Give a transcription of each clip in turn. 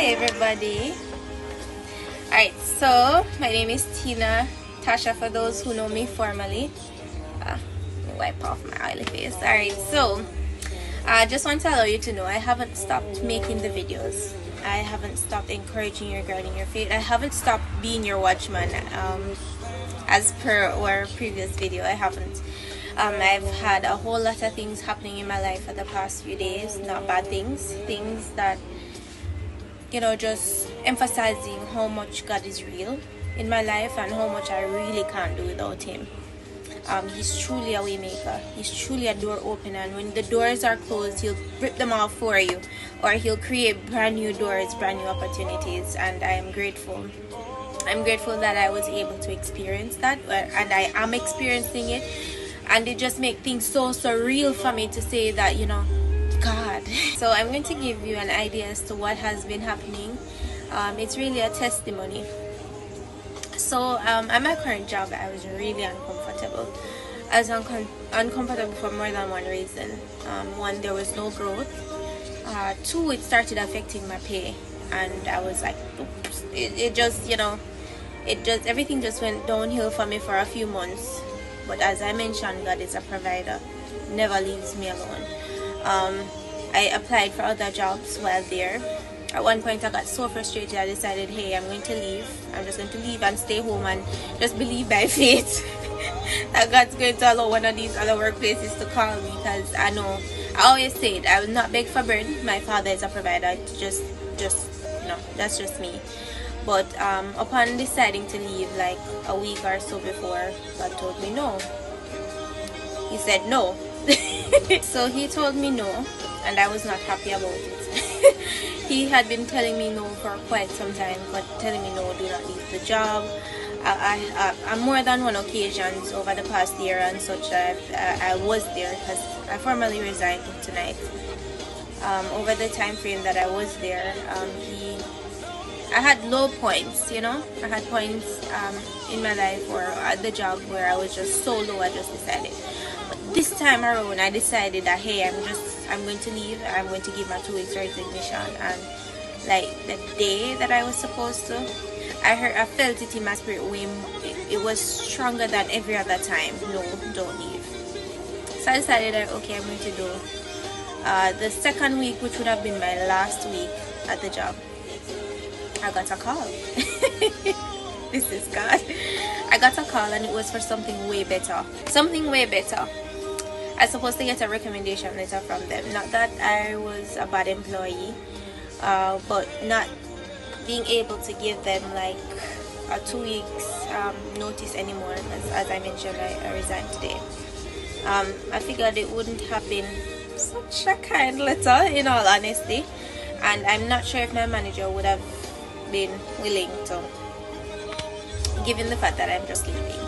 everybody. Alright, so my name is Tina, Tasha for those who know me formally. Wipe off my oily face. Alright, so I just want to allow you to know I haven't stopped making the videos. I haven't stopped encouraging you regarding your faith. I haven't stopped being your watchman. As per our previous video, I haven't. I've had a whole lot of things happening in my life for the past few days. Not bad things. Things that, you know, just emphasizing how much God is real in my life and how much I really can't do without Him. He's truly a way maker. He's truly a door opener, and when the doors are closed, He'll rip them off for you, or He'll create brand new doors, brand new opportunities. And I am grateful. I'm grateful that I was able to experience that, and I am experiencing it. And it just makes things so surreal for me to say that, you know, God. So I'm going to give you an idea as to what has been happening. It's really a testimony. So at my current job, I was really uncomfortable. I was uncomfortable for more than one reason. One, there was no growth. Two, it started affecting my pay, and I was like, oops. It just, you know, everything just went downhill for me for a few months. But as I mentioned, God is a provider, never leaves me alone. I applied for other jobs while there. At one point I got so frustrated, I decided, hey, I'm going to leave. I'm just going to leave and stay home and just believe by faith that God's going to allow one of these other workplaces to call me, because I know, I always say it, I will not beg for bread. My father is a provider. Just you know, that's just me. But upon deciding to leave, like a week or so before, God told me no. He said no. So He told me no, and I was not happy about it. He had been telling me no for quite some time, but telling me no, do not leave the job. On more than one occasions over the past year and such, I was there, because I formally resigned tonight. Over the time frame that I was there, I had low points, you know. I had points in my life or at the job where I was just so low, I just decided. But this time around, I decided that, hey, I'm going to leave. I'm going to give my 2 weeks resignation. And like the day that I was supposed to, I felt it in my spirit. It was stronger than every other time. No, don't leave. So I decided that, okay, I'm going to do the second week, which would have been my last week at the job. I got a call. This is God. I got a call, and it was for something way better. Something way better. I was supposed to get a recommendation letter from them. Not that I was a bad employee, but not being able to give them like a 2 weeks notice anymore. As I mentioned, I resigned today. I figured it wouldn't have been such a kind letter, in all honesty, and I'm not sure if my manager would have been willing to, given the fact that I'm just leaving.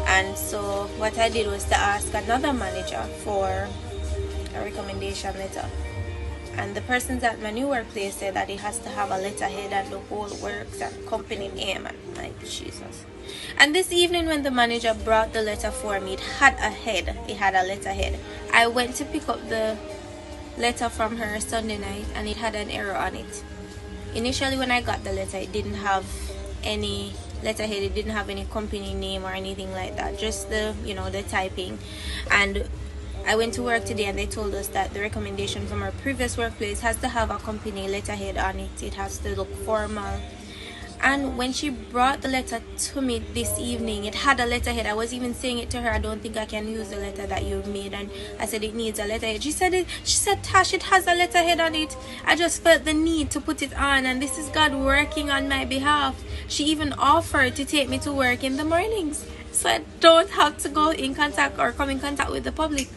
And so what I did was to ask another manager for a recommendation letter, and the persons at my new workplace said that it has to have a letterhead and the whole works and company name, and like, Jesus. And this evening when the manager brought the letter for me, it had a head. It had a letterhead. I went to pick up the letter from her Sunday night, and it had an error on it. Initially when I got the letter, it didn't have any letterhead, it didn't have any company name or anything like that, just the, you know, the typing. And I went to work today, and they told us that the recommendation from our previous workplace has to have a company letterhead on it. It has to look formal. And when she brought the letter to me this evening, it had a letterhead. I was even saying it to her, I don't think I can use the letter that you made. And I said, it needs a letterhead. She said, Tash, it has a letterhead on it. I just felt the need to put it on, and this is God working on my behalf. She even offered to take me to work in the mornings, so I don't have to go in contact or come in contact with the public.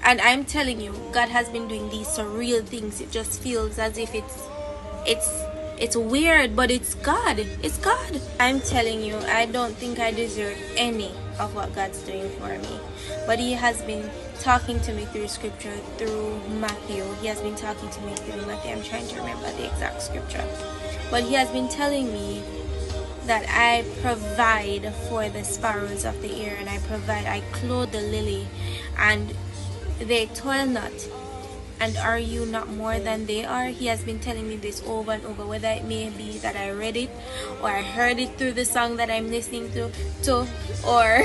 And I'm telling you, God has been doing these surreal things. It just feels as if it's weird, but it's God. It's God. I'm telling you, I don't think I deserve any of what God's doing for me. But He has been talking to me through scripture, through Matthew. He has been talking to me through Matthew. I'm trying to remember the exact scripture. But He has been telling me that I provide for the sparrows of the air, and I clothe the lily, and they toil not, And are you not more than they are? He has been telling me this over and over, whether it may be that I read it or I heard it through the song that I'm listening to or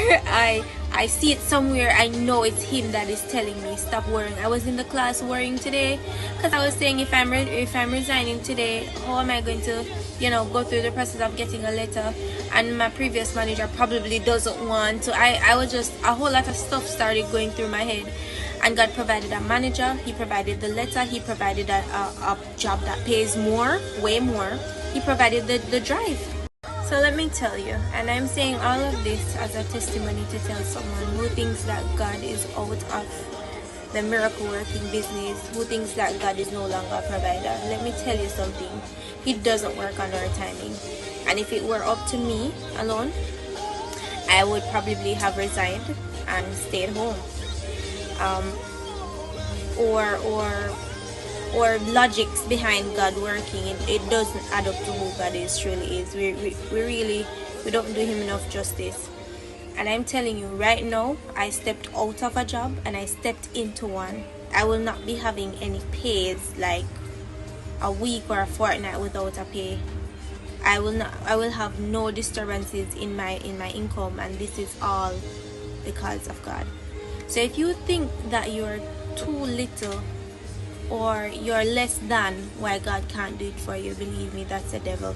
I see it somewhere. I know it's him that is telling me stop worrying. I was in the class worrying today because I was saying if I'm resigning today, how am I going to go through the process of getting a letter, and my previous manager probably doesn't want to. I was just, a whole lot of stuff started going through my head. And God provided a manager, He provided the letter, He provided a job that pays more, way more. He provided the drive. So let me tell you, and I'm saying all of this as a testimony to tell someone who thinks that God is out of the miracle working business, who thinks that God is no longer a provider. Let me tell you something, He doesn't work on our timing. And if it were up to me alone, I would probably have resigned and stayed home. Or logics behind God working, it doesn't add up to who God is truly is. We don't do Him enough justice. And I'm telling you right now, I stepped out of a job and I stepped into one. I will not be having any pays like a week or a fortnight without a pay. I will have no disturbances in my income, and this is all because of God. So if you think that you're too little or you're less than, why God can't do it for you, believe me, that's the devil.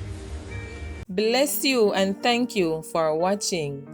Bless you and thank you for watching.